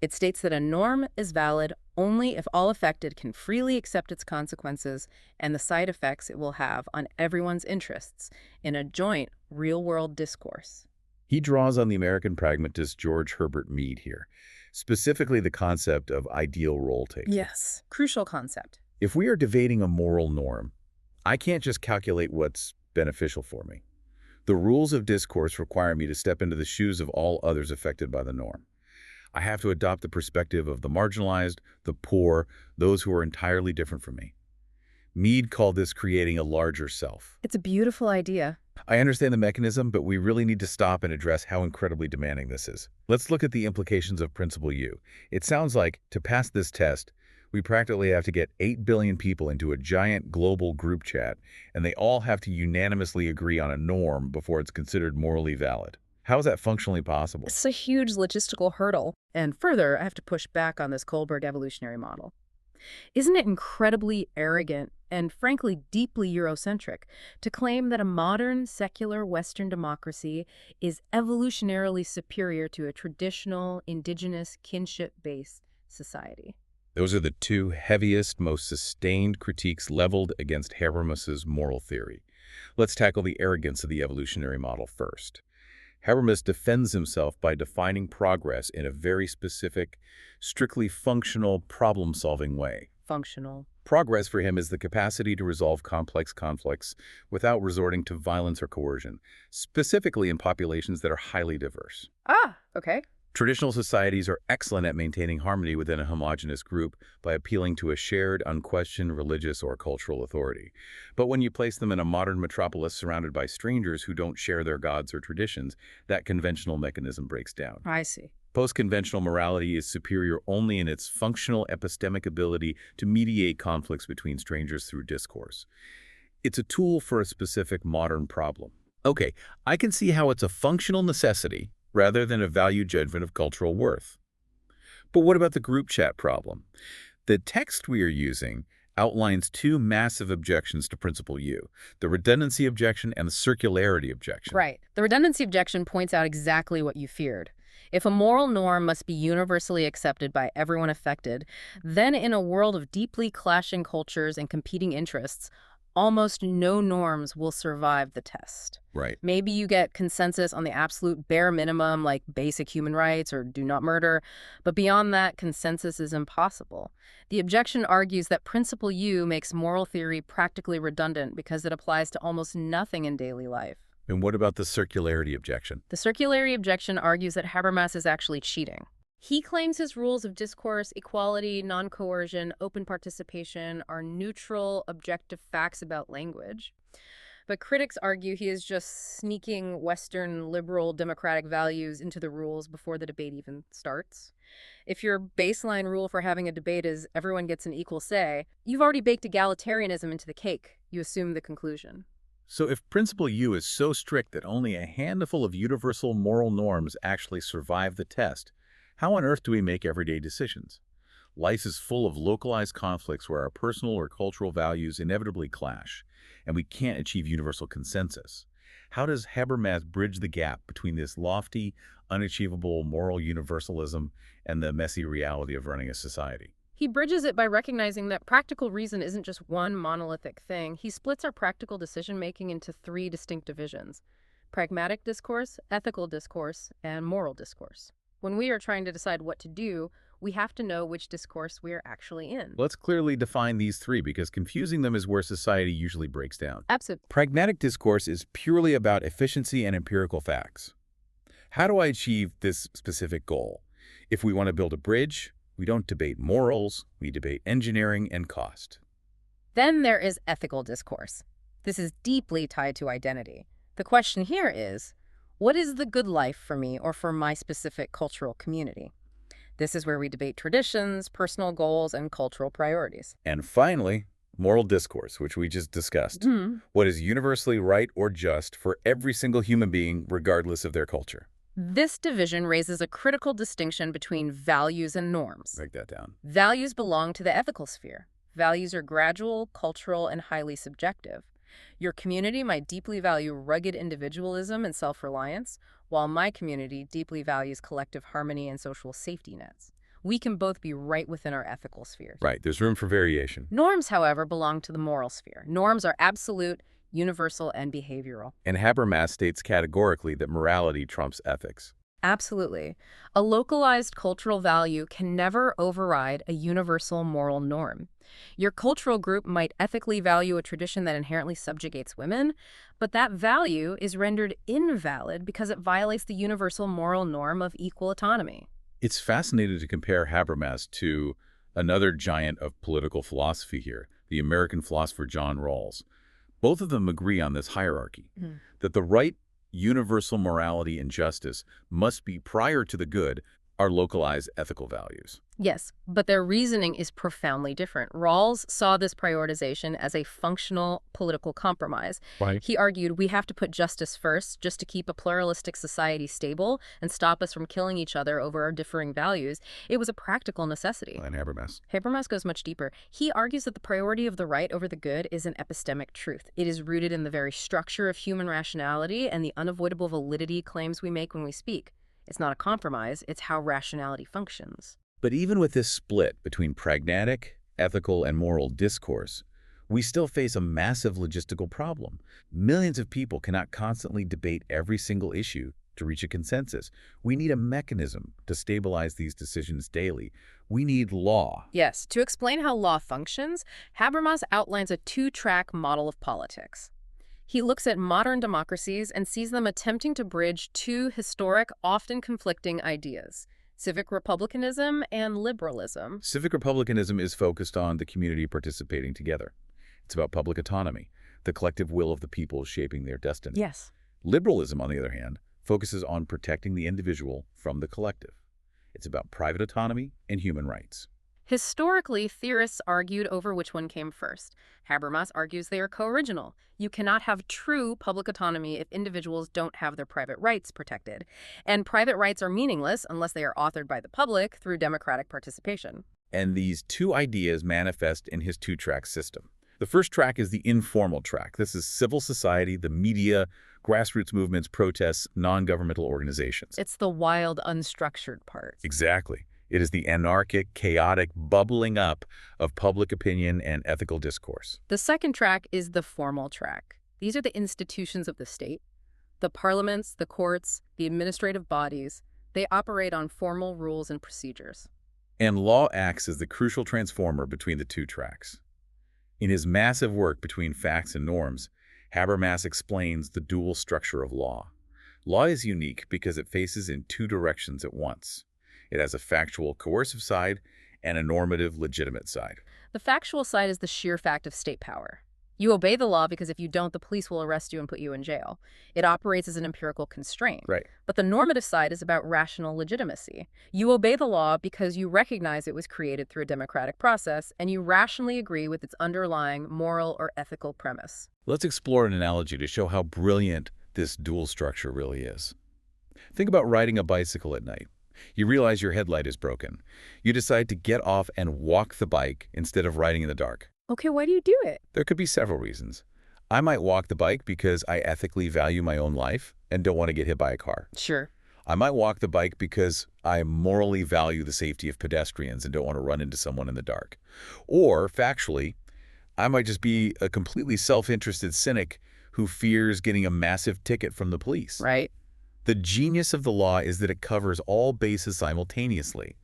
S2: It states that a norm is valid only if all affected can freely accept its consequences and the side effects it will have on everyone's interests in a joint, real-world discourse.
S1: He draws on the American pragmatist George Herbert Mead here, specifically the concept of ideal role-taking.
S2: Yes, crucial concept.
S1: If we are debating a moral norm, I can't just calculate what's beneficial for me. The rules of discourse require me to step into the shoes of all others affected by the norm. I have to adopt the perspective of the marginalized, the poor, those who are entirely different from me. Mead called this creating a larger self.
S2: It's a beautiful idea.
S1: I understand the mechanism, but we really need to stop and address how incredibly demanding this is. Let's look at the implications of Principle U. It sounds like, to pass this test, we practically have to get 8 billion people into a giant global group chat, and they all have to unanimously agree on a norm before it's considered morally valid. How is that functionally possible?
S2: It's a huge logistical hurdle. And further, I have to push back on this Kohlberg evolutionary model. Isn't it incredibly arrogant and, frankly, deeply Eurocentric to claim that a modern, secular Western democracy is evolutionarily superior to a traditional, indigenous, kinship-based society?
S1: Those are the two heaviest, most sustained critiques leveled against Habermas's moral theory. Let's tackle the arrogance of the evolutionary model first. Habermas defends himself by defining progress in a very specific, strictly functional, problem-solving way.
S2: Functional.
S1: Progress for him is the capacity to resolve complex conflicts without resorting to violence or coercion, specifically in populations that are highly diverse.
S2: Ah, okay.
S1: Traditional societies are excellent at maintaining harmony within a homogeneous group by appealing to a shared, unquestioned religious or cultural authority. But when you place them in a modern metropolis surrounded by strangers who don't share their gods or traditions, that conventional mechanism breaks down.
S2: I see.
S1: Post-conventional morality is superior only in its functional epistemic ability to mediate conflicts between strangers through discourse. It's a tool for a specific modern problem. Okay, I can see how it's a functional necessity rather than a value judgment of cultural worth. But what about the group chat problem? The text we are using outlines two massive objections to Principle U, the redundancy objection and the circularity objection.
S2: Right. The redundancy objection points out exactly what you feared. If a moral norm must be universally accepted by everyone affected, then in a world of deeply clashing cultures and competing interests, almost no norms will survive the test.
S1: Right.
S2: Maybe you get consensus on the absolute bare minimum, like basic human rights or do not murder, but beyond that, consensus is impossible. The objection argues that Principle U makes moral theory practically redundant because it applies to almost nothing in daily life.
S1: And what about the circularity objection?
S2: The circularity objection argues that Habermas is actually cheating. He claims his rules of discourse, equality, non-coercion, open participation are neutral, objective facts about language. But critics argue he is just sneaking Western liberal democratic values into the rules before the debate even starts. If your baseline rule for having a debate is everyone gets an equal say, you've already baked egalitarianism into the cake. You assume the conclusion.
S1: So if Principle U is so strict that only a handful of universal moral norms actually survive the test, how on earth do we make everyday decisions? Life is full of localized conflicts where our personal or cultural values inevitably clash, and we can't achieve universal consensus. How does Habermas bridge the gap between this lofty, unachievable moral universalism and the messy reality of running a society?
S2: He bridges it by recognizing that practical reason isn't just one monolithic thing. He splits our practical decision-making into three distinct divisions: pragmatic discourse, ethical discourse, and moral discourse. When we are trying to decide what to do, we have to know which discourse we are actually in.
S1: Let's clearly define these three because confusing them is where society usually breaks down.
S2: Absolutely.
S1: Pragmatic discourse is purely about efficiency and empirical facts. How do I achieve this specific goal? If we want to build a bridge, we don't debate morals, we debate engineering and cost.
S2: Then there is ethical discourse. This is deeply tied to identity. The question here is, what is the good life for me or for my specific cultural community? This is where we debate traditions, personal goals, and cultural priorities.
S1: And finally, moral discourse, which we just discussed. What is universally right or just for every single human being, regardless of their culture?
S2: This division raises a critical distinction between values and norms.
S1: Break that down.
S2: Values belong to the ethical sphere. Values are gradual, cultural, and highly subjective. Your community might deeply value rugged individualism and self-reliance, while my community deeply values collective harmony and social safety nets. We can both be right within our ethical spheres.
S1: Right, there's room for variation.
S2: Norms, however, belong to the moral sphere. Norms are absolute, universal, and behavioral.
S1: And Habermas states categorically that morality trumps ethics.
S2: Absolutely. A localized cultural value can never override a universal moral norm. Your cultural group might ethically value a tradition that inherently subjugates women, but that value is rendered invalid because it violates the universal moral norm of equal autonomy.
S1: It's fascinating to compare Habermas to another giant of political philosophy here, the American philosopher John Rawls. Both of them agree on this hierarchy, that the right, universal morality and justice must be prior to the good, our localized ethical values.
S2: Yes, but their reasoning is profoundly different. Rawls saw this prioritization as a functional political compromise.
S1: Right.
S2: He argued we have to put justice first just to keep a pluralistic society stable and stop us from killing each other over our differing values. It was a practical necessity.
S1: And Habermas.
S2: Habermas goes much deeper. He argues that the priority of the right over the good is an epistemic truth. It is rooted in the very structure of human rationality and the unavoidable validity claims we make when we speak. It's not a compromise, it's how rationality functions.
S1: But even with this split between pragmatic, ethical, and moral discourse, we still face a massive logistical problem. Millions of people cannot constantly debate every single issue to reach a consensus. We need a mechanism to stabilize these decisions daily. We need law.
S2: Yes, to explain how law functions, Habermas outlines a two-track model of politics. He looks at modern democracies and sees them attempting to bridge two historic, often conflicting ideas: civic republicanism and liberalism.
S1: Civic republicanism is focused on the community participating together. It's about public autonomy, the collective will of the people shaping their destiny.
S2: Yes.
S1: Liberalism, on the other hand, focuses on protecting the individual from the collective. It's about private autonomy and human rights.
S2: Historically, theorists argued over which one came first. Habermas argues they are co-original. You cannot have true public autonomy if individuals don't have their private rights protected. And private rights are meaningless unless they are authored by the public through democratic participation.
S1: And these two ideas manifest in his two-track system. The first track is the informal track. This is civil society, the media, grassroots movements, protests, non-governmental organizations.
S2: It's the wild, unstructured part.
S1: Exactly. It is the anarchic, chaotic bubbling up of public opinion and ethical discourse.
S2: The second track is the formal track. These are the institutions of the state. The parliaments, the courts, the administrative bodies. They operate on formal rules and procedures.
S1: And law acts as the crucial transformer between the two tracks. In his massive work Between Facts and Norms, Habermas explains the dual structure of law. Law is unique because it faces in two directions at once. It has a factual, coercive side and a normative, legitimate side.
S2: The factual side is the sheer fact of state power. You obey the law because if you don't, the police will arrest you and put you in jail. It operates as an empirical constraint.
S1: Right.
S2: But the normative side is about rational legitimacy. You obey the law because you recognize it was created through a democratic process, and you rationally agree with its underlying moral or ethical premise.
S1: Let's explore an analogy to show how brilliant this dual structure really is. Think about riding a bicycle at night. You realize your headlight is broken. You decide to get off and walk the bike instead of riding in the dark.
S2: Okay, why do you do it?
S1: There could be several reasons. I might walk the bike because I ethically value my own life and don't want to get hit by a car.
S2: Sure.
S1: I might walk the bike because I morally value the safety of pedestrians and don't want to run into someone in the dark. Or, factually, I might just be a completely self-interested cynic who fears getting a massive ticket from the police.
S2: Right.
S1: The genius of the law is that it covers all bases simultaneously.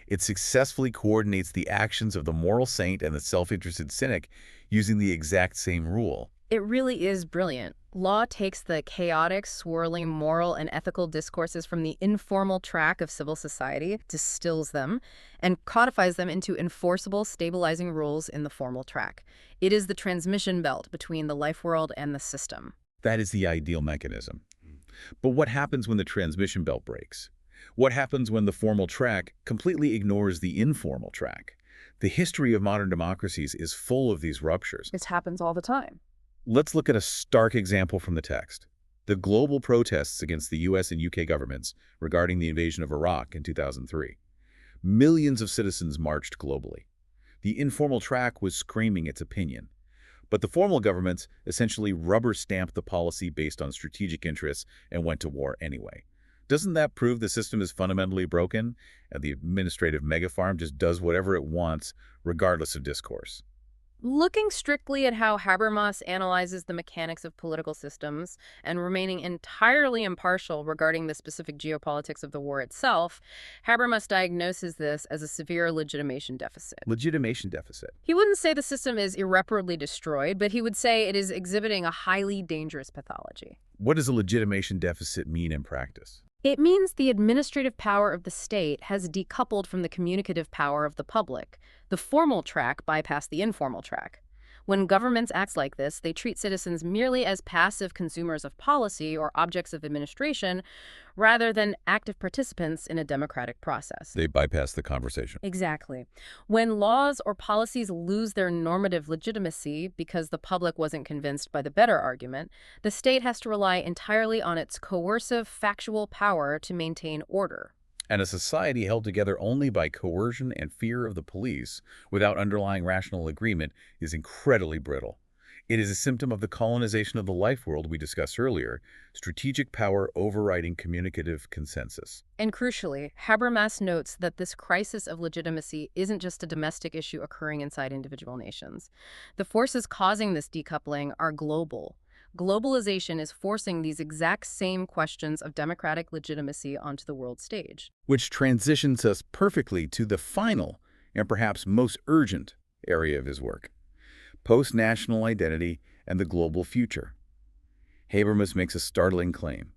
S1: It successfully coordinates the actions of the moral saint and the self-interested cynic using the exact same rule.
S2: It really is brilliant. Law takes the chaotic, swirling moral and ethical discourses from the informal track of civil society, distills them, and codifies them into enforceable, stabilizing rules in the formal track. It is the transmission belt between the life world and the system.
S1: That is the ideal mechanism. But what happens when the transmission belt breaks? What happens when the formal track completely ignores the informal track? The history of modern democracies is full of these ruptures.
S2: This happens all the time.
S1: Let's look at a stark example from the text. The global protests against the US and UK governments regarding the invasion of Iraq in 2003. Millions of citizens marched globally. The informal track was screaming its opinion. But the formal governments essentially rubber-stamped the policy based on strategic interests and went to war anyway. Doesn't that prove the system is fundamentally broken, and the administrative megafarm just does whatever it wants, regardless of discourse?
S2: Looking strictly at how Habermas analyzes the mechanics of political systems and remaining entirely impartial regarding the specific geopolitics of the war itself, Habermas diagnoses this as a severe legitimation deficit.
S1: Legitimation deficit.
S2: He wouldn't say the system is irreparably destroyed, but he would say it is exhibiting a highly dangerous pathology.
S1: What does a legitimation deficit mean in practice?
S2: It means the administrative power of the state has decoupled from the communicative power of the public. The formal track bypassed the informal track. When governments act like this, they treat citizens merely as passive consumers of policy or objects of administration rather than active participants in a democratic process.
S1: They bypass the conversation.
S2: Exactly. When laws or policies lose their normative legitimacy because the public wasn't convinced by the better argument, the state has to rely entirely on its coercive, factual power to maintain order.
S1: And a society held together only by coercion and fear of the police without underlying rational agreement is incredibly brittle. It is a symptom of the colonization of the life world we discussed earlier, strategic power overriding communicative consensus.
S2: And crucially, Habermas notes that this crisis of legitimacy isn't just a domestic issue occurring inside individual nations. The forces causing this decoupling are global. Globalization is forcing these exact same questions of democratic legitimacy onto the world stage.
S1: Which transitions us perfectly to the final and perhaps most urgent area of his work: post-national identity and the global future. Habermas makes a startling claim.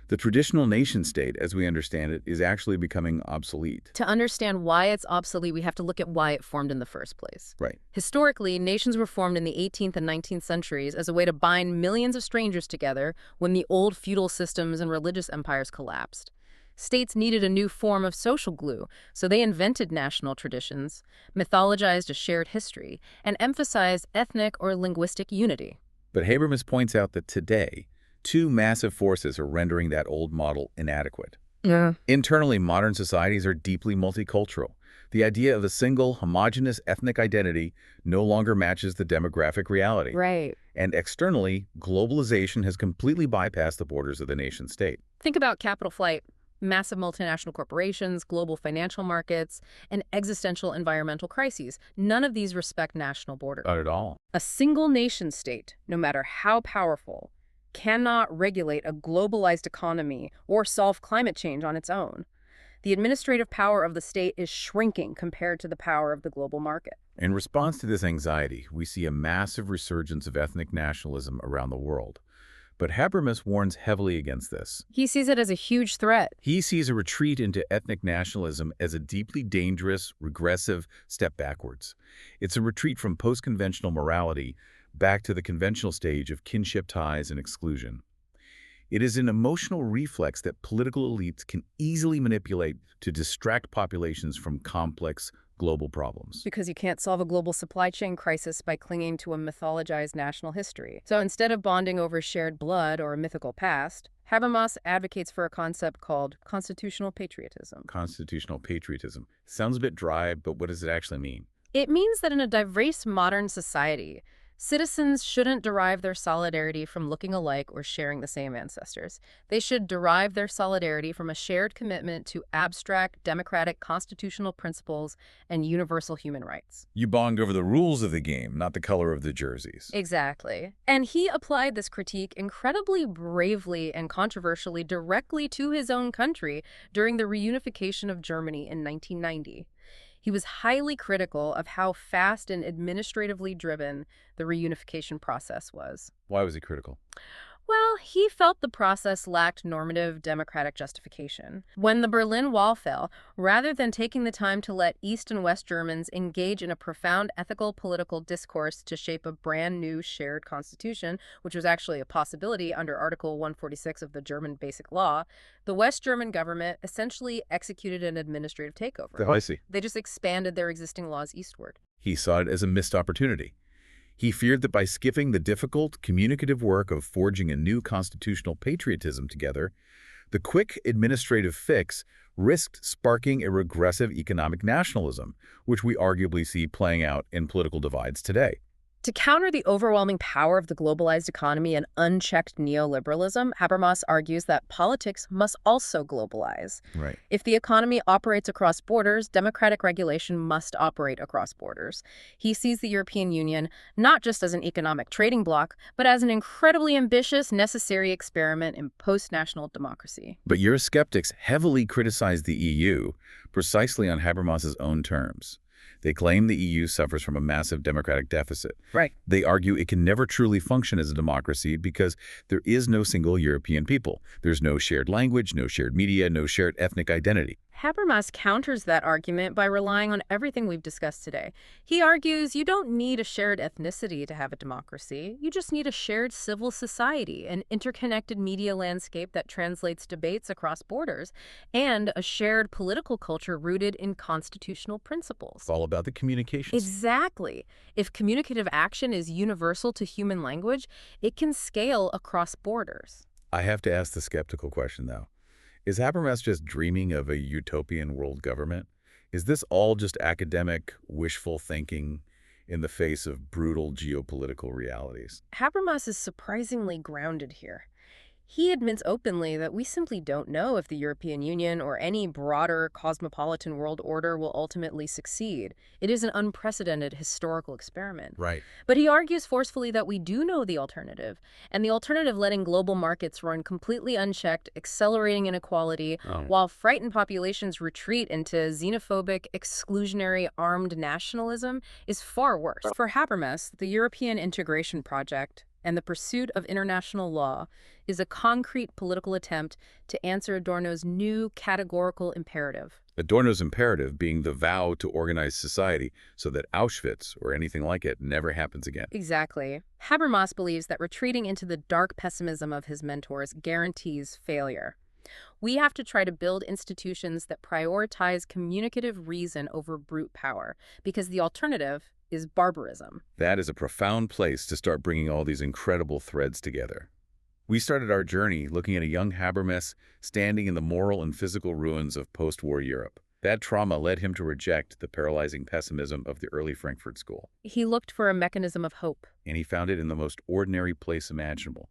S1: The traditional nation-state, as we understand it, is actually becoming obsolete.
S2: To understand why it's obsolete, we have to look at why it formed in the first place.
S1: Right.
S2: Historically, nations were formed in the 18th and 19th centuries as a way to bind millions of strangers together when the old feudal systems and religious empires collapsed. States needed a new form of social glue, so they invented national traditions, mythologized a shared history, and emphasized ethnic or linguistic unity.
S1: But Habermas points out that today, two massive forces are rendering that old model inadequate.
S2: Yeah.
S1: Internally, modern societies are deeply multicultural. The idea of a single, homogeneous ethnic identity no longer matches the demographic reality.
S2: Right.
S1: And externally, globalization has completely bypassed the borders of the nation-state.
S2: Think about capital flight. Massive multinational corporations, global financial markets, and existential environmental crises. None of these respect national borders.
S1: Not at all.
S2: A single nation-state, no matter how powerful, cannot regulate a globalized economy or solve climate change on its own. The administrative power of the state is shrinking compared to the power of the global market.
S1: In response to this anxiety, we see a massive resurgence of ethnic nationalism around the world. But Habermas warns heavily against this.
S2: He sees it as a huge threat.
S1: He sees a retreat into ethnic nationalism as a deeply dangerous, regressive step backwards. It's a retreat from post-conventional morality back to the conventional stage of kinship ties and exclusion. It is an emotional reflex that political elites can easily manipulate to distract populations from complex global problems.
S2: Because you can't solve a global supply chain crisis by clinging to a mythologized national history. So instead of bonding over shared blood or a mythical past, Habermas advocates for a concept called constitutional patriotism.
S1: Constitutional patriotism. Sounds a bit dry, but what does it actually mean?
S2: It means that in a diverse modern society, citizens shouldn't derive their solidarity from looking alike or sharing the same ancestors. They should derive their solidarity from a shared commitment to abstract, democratic, constitutional principles and universal human rights.
S1: You bond over the rules of the game, not the color of the jerseys.
S2: Exactly. And he applied this critique incredibly bravely and controversially directly to his own country during the reunification of Germany in 1990. He was highly critical of how fast and administratively driven the reunification process was.
S1: Why was he critical?
S2: Well, he felt the process lacked normative democratic justification. When the Berlin Wall fell, rather than taking the time to let East and West Germans engage in a profound ethical political discourse to shape a brand new shared constitution, which was actually a possibility under Article 146 of the German Basic Law, the West German government essentially executed an administrative takeover.
S1: Oh, I see.
S2: They just expanded their existing laws eastward.
S1: He saw it as a missed opportunity. He feared that by skipping the difficult, communicative work of forging a new constitutional patriotism together, the quick administrative fix risked sparking a regressive economic nationalism, which we arguably see playing out in political divides today.
S2: To counter the overwhelming power of the globalized economy and unchecked neoliberalism, Habermas argues that politics must also globalize.
S1: Right.
S2: If the economy operates across borders, democratic regulation must operate across borders. He sees the European Union not just as an economic trading bloc, but as an incredibly ambitious, necessary experiment in post-national democracy.
S1: But Eurosceptics heavily criticize the EU precisely on Habermas's own terms. They claim the EU suffers from a massive democratic deficit.
S2: Right.
S1: They argue it can never truly function as a democracy because there is no single European people. There's no shared language, no shared media, no shared ethnic identity.
S2: Habermas counters that argument by relying on everything we've discussed today. He argues you don't need a shared ethnicity to have a democracy. You just need a shared civil society, an interconnected media landscape that translates debates across borders, and a shared political culture rooted in constitutional principles.
S1: It's all about the communications.
S2: Exactly. If communicative action is universal to human language, it can scale across borders.
S1: I have to ask the skeptical question, though. Is Habermas just dreaming of a utopian world government? Is this all just academic, wishful thinking in the face of brutal geopolitical realities?
S2: Habermas is surprisingly grounded here. He admits openly that we simply don't know if the European Union or any broader cosmopolitan world order will ultimately succeed. It is an unprecedented historical experiment.
S1: Right.
S2: But he argues forcefully that we do know the alternative, and the alternative letting global markets run completely unchecked, accelerating inequality, while frightened populations retreat into xenophobic, exclusionary, armed nationalism is far worse. For Habermas, the European integration project and the pursuit of international law is a concrete political attempt to answer Adorno's new categorical imperative.
S1: Adorno's imperative being the vow to organize society so that Auschwitz or anything like it never happens again.
S2: Exactly. Habermas believes that retreating into the dark pessimism of his mentors guarantees failure. We have to try to build institutions that prioritize communicative reason over brute power, because the alternative is barbarism.
S1: That is a profound place to start bringing all these incredible threads together. We started our journey looking at a young Habermas standing in the moral and physical ruins of post-war Europe. That trauma led him to reject the paralyzing pessimism of the early Frankfurt School.
S2: He looked for a mechanism of hope.
S1: And he found it in the most ordinary place imaginable,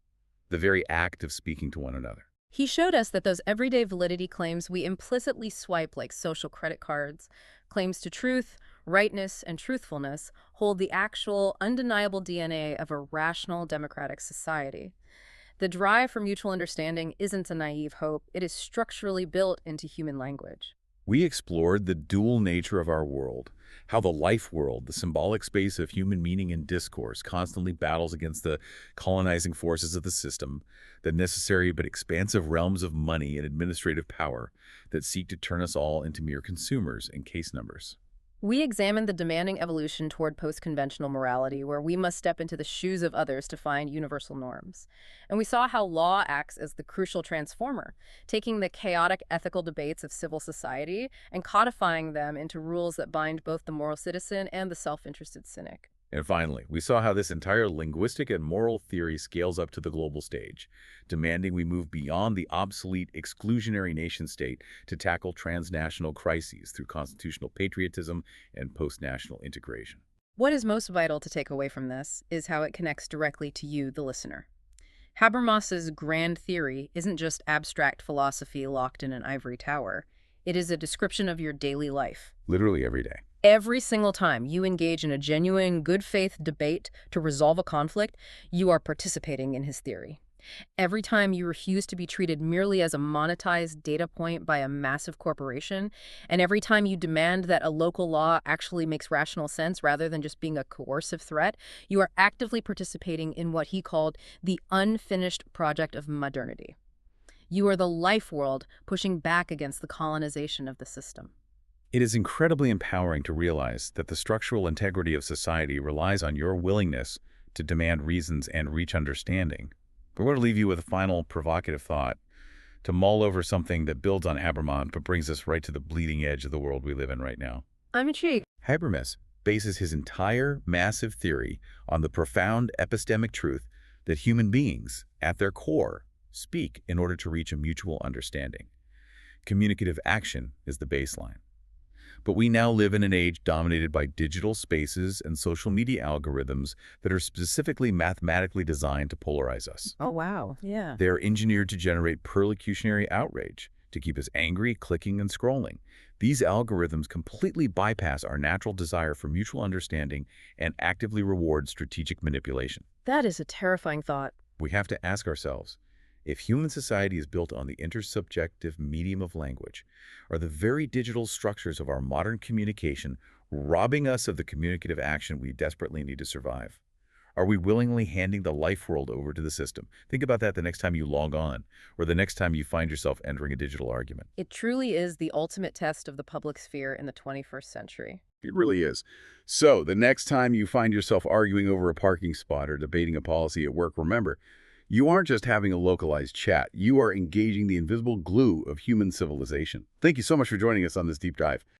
S1: the very act of speaking to one another.
S2: He showed us that those everyday validity claims we implicitly swipe like social credit cards, claims to truth, rightness, and truthfulness, hold the actual, undeniable DNA of a rational, democratic society. The drive for mutual understanding isn't a naive hope. It is structurally built into human language.
S1: We explored the dual nature of our world, how the life world, the symbolic space of human meaning and discourse, constantly battles against the colonizing forces of the system, the necessary but expansive realms of money and administrative power that seek to turn us all into mere consumers and case numbers.
S2: We examined the demanding evolution toward post-conventional morality, where we must step into the shoes of others to find universal norms. And we saw how law acts as the crucial transformer, taking the chaotic ethical debates of civil society and codifying them into rules that bind both the moral citizen and the self-interested cynic.
S1: And finally, we saw how this entire linguistic and moral theory scales up to the global stage, demanding we move beyond the obsolete exclusionary nation-state to tackle transnational crises through constitutional patriotism and post-national integration.
S2: What is most vital to take away from this is how it connects directly to you, the listener. Habermas's grand theory isn't just abstract philosophy locked in an ivory tower. It is a description of your daily life.
S1: Literally every day.
S2: Every single time you engage in a genuine, good-faith debate to resolve a conflict, you are participating in his theory. Every time you refuse to be treated merely as a monetized data point by a massive corporation, and every time you demand that a local law actually makes rational sense rather than just being a coercive threat, you are actively participating in what he called the unfinished project of modernity. You are the life world pushing back against the colonization of the system.
S1: It is incredibly empowering to realize that the structural integrity of society relies on your willingness to demand reasons and reach understanding. But we're going to leave you with a final provocative thought to mull over something that builds on Habermas but brings us right to the bleeding edge of the world we live in right now.
S2: I'm intrigued.
S1: Habermas bases his entire massive theory on the profound epistemic truth that human beings, at their core, speak in order to reach a mutual understanding. Communicative action is the baseline. But we now live in an age dominated by digital spaces and social media algorithms that are specifically mathematically designed to polarize us.
S2: Oh, wow. Yeah.
S1: They're engineered to generate perlocutionary outrage, to keep us angry, clicking, and scrolling. These algorithms completely bypass our natural desire for mutual understanding and actively reward strategic manipulation.
S2: That is a terrifying thought.
S1: We have to ask ourselves, if human society is built on the intersubjective medium of language, are the very digital structures of our modern communication robbing us of the communicative action we desperately need to survive? Are we willingly handing the life world over to the system? Think about that the next time you log on, or the next time you find yourself entering a digital argument.
S2: It truly is the ultimate test of the public sphere in the 21st century.
S3: It really is. So, the next time you find yourself arguing over a parking spot or debating a policy at work, remember, you aren't just having a localized chat. You are engaging the invisible glue of human civilization. Thank you so much for joining us on this deep dive.